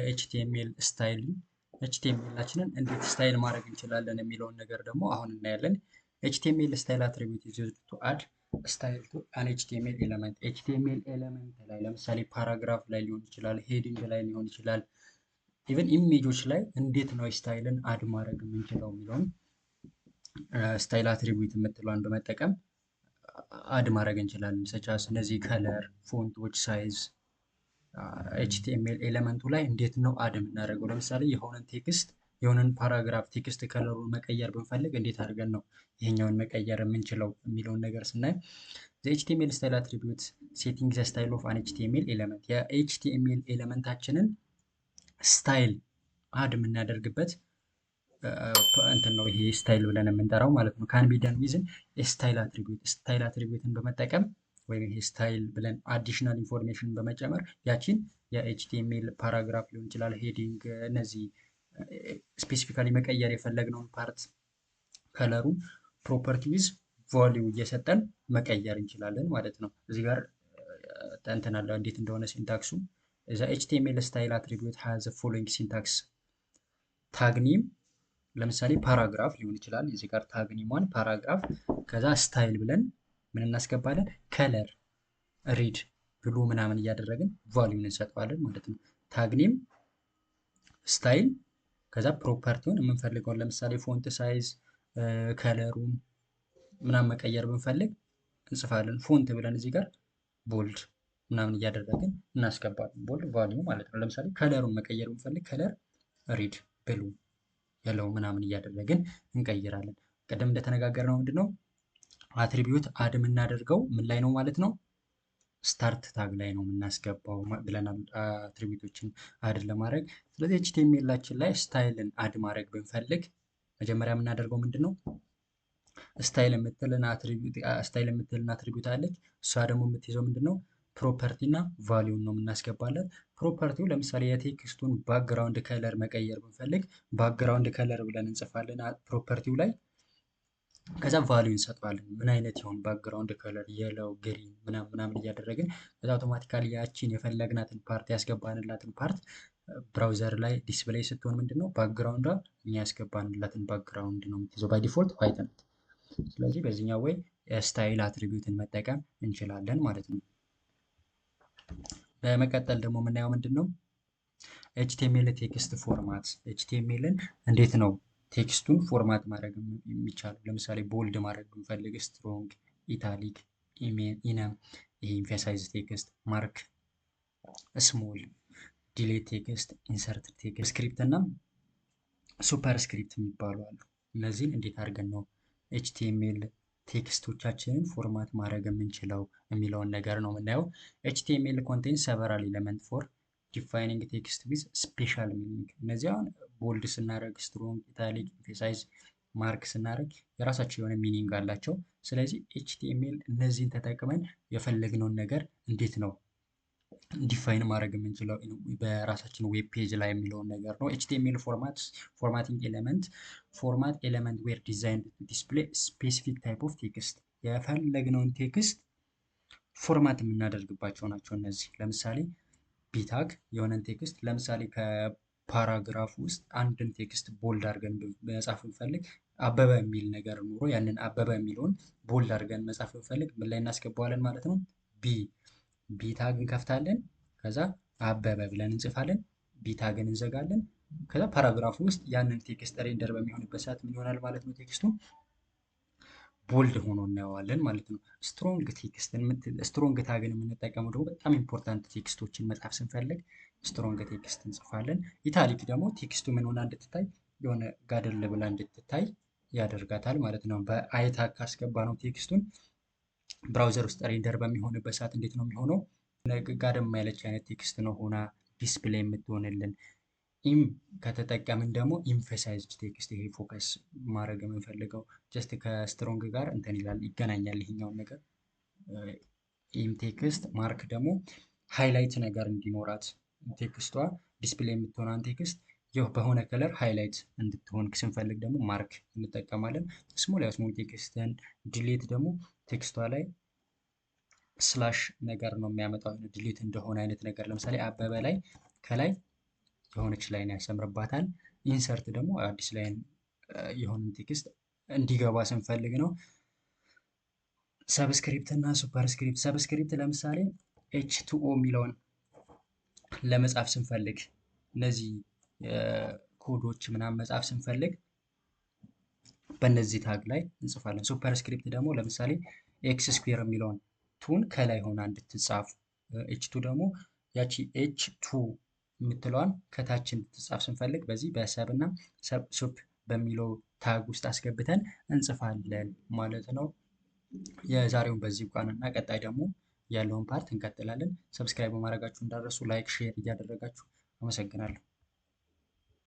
ኤችቲኤምኤል ስታይል ኤችቲኤምኤላችንን እንዴት ስታይል ማድረግ እንችላለን የሚለውን ነገር ደግሞ አሁን እናያለን። ኤችቲኤምኤል ስታይል አትሪቢዩት ኢዝ ዩዝድ ቱ አድ ስታይል ቱ አን ኤችቲኤምኤል ኤለመንት። ኤችቲኤምኤል ኤለመንት ላይ ለምሳሌ ፓራግራፍ ላይ ሊሆን ይችላል፣ ሄዲንግ ላይ ሊሆን ይችላል፣ ኢቨን ኢሜጆች ላይ እንዴት ነው ስታይልን አድ ማድረግ የምንችለው የሚለውን ስታይል አትሪቢዩት የምትለዋን በመጠቀም አድ ማድረግ እንችላለን። ሰቻስ እነዚህ ከለር፣ ፎንቶች፣ ሳይዝ ኤችቲኤምኤል ኤለመንቱ ላይ እንዴት ነው አድ የምናደርገው? ለምሳሌ የሆነን ቴክስት የሆነን ፓራግራፍ ቴክስት ከለሩን መቀየር ብንፈልግ እንዴት አድርገን ነው ይሄኛውን መቀየር የምንችለው የሚለውን ነገር ስናይ ኤችቲኤምኤል ስታይል አትሪቢዩት ሴቲንግ ዘ ስታይል ኦፍ አን ኤችቲኤምኤል ኤለመንት የኤችቲኤምኤል ኤለመንታችንን ስታይል አድ የምናደርግበት እንትን ነው ይሄ ስታይል ብለን የምንጠራው ማለት ነው። ካን ቢ ደን ዊዝን ስታይል አትሪቢዩት ስታይል አትሪቢዩትን በመጠቀም ወይም ይሄ ስታይል ብለን አዲሽናል ኢንፎርሜሽን በመጨመር ያቺን የኤችቲኤምኤል ፓራግራፍ ሊሆን ይችላል፣ ሄዲንግ፣ እነዚህ ስፔሲፊካሊ መቀየር የፈለግነውን ፓርት ከለሩን ፕሮፐርቲ ዊዝ ቫሊዩ እየሰጠን መቀየር እንችላለን ማለት ነው። እዚህ ጋር እንትን አለ እንዴት እንደሆነ ሲንታክሱ እዛ ኤችቲኤምኤል ስታይል አትሪቢዩት ሃዝ ዘ ፎሎዊንግ ሲንታክስ ታግ ኔም ለምሳሌ ፓራግራፍ ሊሆን ይችላል። እዚህ ጋር ታግ ኔሟን ፓራግራፍ ከዛ ስታይል ብለን ምን እናስገባለን? ከለር፣ ሪድ፣ ብሉ ምናምን እያደረግን ቫሊዩን እንሰጠዋለን ማለት ነው። ታግ ኔም፣ ስታይል ከዛ ፕሮፐርቲውን የምንፈልገውን ለምሳሌ ፎንት ሳይዝ፣ ከለሩን ምናምን መቀየር ብንፈልግ እንጽፋለን። ፎንት ብለን እዚህ ጋር ቦልድ ምናምን እያደረግን እናስገባለን። ቦልድ ቫሊዩ ማለት ነው። ለምሳሌ ከለሩን መቀየር ብንፈልግ ከለር፣ ሪድ፣ ብሉ፣ የለው ምናምን እያደረግን እንቀይራለን። ቀደም እንደተነጋገርነው ምንድነው አትሪቢዩት አድ የምናደርገው ምን ላይ ነው ማለት ነው? ስታርት ታግ ላይ ነው የምናስገባው ብለናል አትሪቢዩቶችን አድ ለማድረግ። ስለዚህ ኤችቲኤምኤላችን ላይ ስታይልን አድ ማድረግ ብንፈልግ መጀመሪያ የምናደርገው ምንድን ነው? ስታይል የምትልን አትሪቢዩት አለች። እሷ ደግሞ የምትይዘው ምንድን ነው? ፕሮፐርቲ እና ቫሊዩን ነው የምናስገባለን። ፕሮፐርቲው ለምሳሌ የቴክስቱን ባክግራውንድ ከለር መቀየር ብንፈልግ ባክግራውንድ ከለር ብለን እንጽፋለን ፕሮፐርቲው ላይ። ከዛ ቫሊዩ እንሰጠዋለን። ምን አይነት ይሆን ባክግራውንድ ከለር፣ የለው፣ ግሪን ምናምን እያደረግን ከዛ አውቶማቲካሊ ያቺን የፈለግናትን ፓርት ያስገባንላትን ፓርት ብራውዘር ላይ ዲስፕሌይ ስትሆን ምንድነው ባክግራውንዷ እኛ ያስገባንላትን ባክግራውንድ ነው የምትይዘው። ባይ ዲፎልት ዋይት ናት። ስለዚህ በዚህኛው ወይ ስታይል አትሪቢዩትን መጠቀም እንችላለን ማለት ነው። በመቀጠል ደግሞ የምናየው ምንድን ነው? ኤችቲኤምኤል ቴክስት ፎርማት። ኤችቲኤምኤልን እንዴት ነው ቴክስቱን ፎርማት ማድረግ የሚቻለው? ለምሳሌ ቦልድ ማድረግ ብንፈልግ ስትሮንግ፣ ኢታሊክ፣ ኢነም፣ ይሄ ኢንፌሳይዝ ቴክስት፣ ማርክ፣ ስሞል፣ ዲሌት ቴክስት፣ ኢንሰርት ቴክስት፣ ስክሪፕት እና ሱፐር ስክሪፕት የሚባሉ አሉ። እነዚህን እንዴት አድርገን ነው ኤችቲኤምኤል ቴክስቶቻችንን ፎርማት ማድረግ የምንችለው የሚለውን ነገር ነው የምናየው። ኤችቲኤምኤል ኮንቴንስ ሰቨራል ኤለመንት ፎር ዲፋይኒንግ ቴክስት ዊዝ ስፔሻል ሚኒንግ። እነዚህ አሁን ቦልድ ስናደርግ፣ ስትሮንግ፣ ኢታሊክ፣ ኤምፌሳይዝ፣ ማርክ ስናደርግ የራሳቸው የሆነ ሚኒንግ አላቸው። ስለዚህ ኤችቲኤምኤል እነዚህን ተጠቅመን የፈለግነውን ነገር እንዴት ነው ዲፋይን ማድረግ የምንችለው በራሳችን ዌብ ፔጅ ላይ የሚለውን ነገር ነው። ኤችቲኤምኤል ፎርማቲንግ ኤለመንት ፎርማት ኤለመንት ዌር ዲዛይንድ ቱ ዲስፕሌይ ስፔሲፊክ ታይፕ ኦፍ ቴክስት። የፈለግነውን ቴክስት ፎርማት የምናደርግባቸው ናቸው እነዚህ። ለምሳሌ ቢታግ የሆነን ቴክስት ለምሳሌ ከፓራግራፍ ውስጥ አንድን ቴክስት ቦልድ አድርገን መጻፍ ብንፈልግ አበበ የሚል ነገር ኑሮ ያንን አበበ የሚለውን ቦልድ አድርገን መጻፍ ብንፈልግ ምን ላይ እናስገባዋለን ማለት ነው? ቢታግ እንከፍታለን። ከዛ አበበ ብለን እንጽፋለን። ቢታግን እንዘጋለን። ከዛ ፓራግራፉ ውስጥ ያንን ቴክስት ሬንደር በሚሆንበት ሰዓት ምን ይሆናል ማለት ነው? ቴክስቱ ቦልድ ሆኖ እናየዋለን ማለት ነው። ስትሮንግ ታግን የምንጠቀመው ደግሞ በጣም ኢምፖርታንት ቴክስቶችን መጻፍ ስንፈልግ ስትሮንግ ቴክስት እንጽፋለን። ኢታሊክ ደግሞ ቴክስቱ ምን ሆና እንድትታይ የሆነ ጋደል ብላ እንድትታይ ያደርጋታል ማለት ነው። በአይታግ ካስገባ ነው ቴክስቱን ብራውዘር ውስጥ ሬንደር በሚሆንበት ሰዓት እንዴት ነው የሚሆነው? ጋደም ያለች አይነት ቴክስት ነው ሆና ዲስፕሌይ የምትሆንልን። ኢም ከተጠቀምን ደግሞ ኢምፌሳይዝድ ቴክስት፣ ይሄ ፎከስ ማድረግ የምንፈልገው ጀስት ከስትሮንግ ጋር እንትን ይላል ይገናኛል ይሄኛውን ነገር። ኢም ቴክስት። ማርክ ደግሞ ሃይላይት ነገር እንዲኖራት ቴክስቷ ዲስፕሌይ የምትሆናን ቴክስት በሆነ ከለር ሃይላይት እንድትሆን ስንፈልግ ደግሞ ማርክ እንጠቀማለን። ስሞል ቴክስትን። ዲሌት ደግሞ ቴክስቷ ላይ ስላሽ ነገር ነው የሚያመጣው ዲሌት እንደሆነ አይነት ነገር። ለምሳሌ አበበ ላይ ከላይ የሆነች ላይን ያሰምርባታል። ኢንሰርት ደግሞ አዲስ ላይን የሆነ ቴክስት እንዲገባ ስንፈልግ ነው። ሰብስክሪፕት እና ሱፐርስክሪፕት። ሰብስክሪፕት ለምሳሌ H2O የሚለውን ለመጻፍ ስንፈልግ እነዚህ ኮዶች ምናምን መጻፍ ስንፈልግ በእነዚህ ታግ ላይ እንጽፋለን። ሱፐርስክሪፕት ደግሞ ለምሳሌ ኤክስ ስኩዌር የሚለውን ቱን ከላይ ሆና እንድትጻፍ፣ ኤች2 ደግሞ ያቺ ኤች2 የምትለዋን ከታች እንድትጻፍ ስንፈልግ በዚህ በሰብ እና ሱፕ በሚለው ታግ ውስጥ አስገብተን እንጽፋለን ማለት ነው። የዛሬውን በዚህ ቋንና ቀጣይ ደግሞ ያለውን ፓርት እንቀጥላለን። ሰብስክራይብ በማድረጋችሁ እንዳትረሱ፣ ላይክ ሼር እያደረጋችሁ አመሰግናለሁ።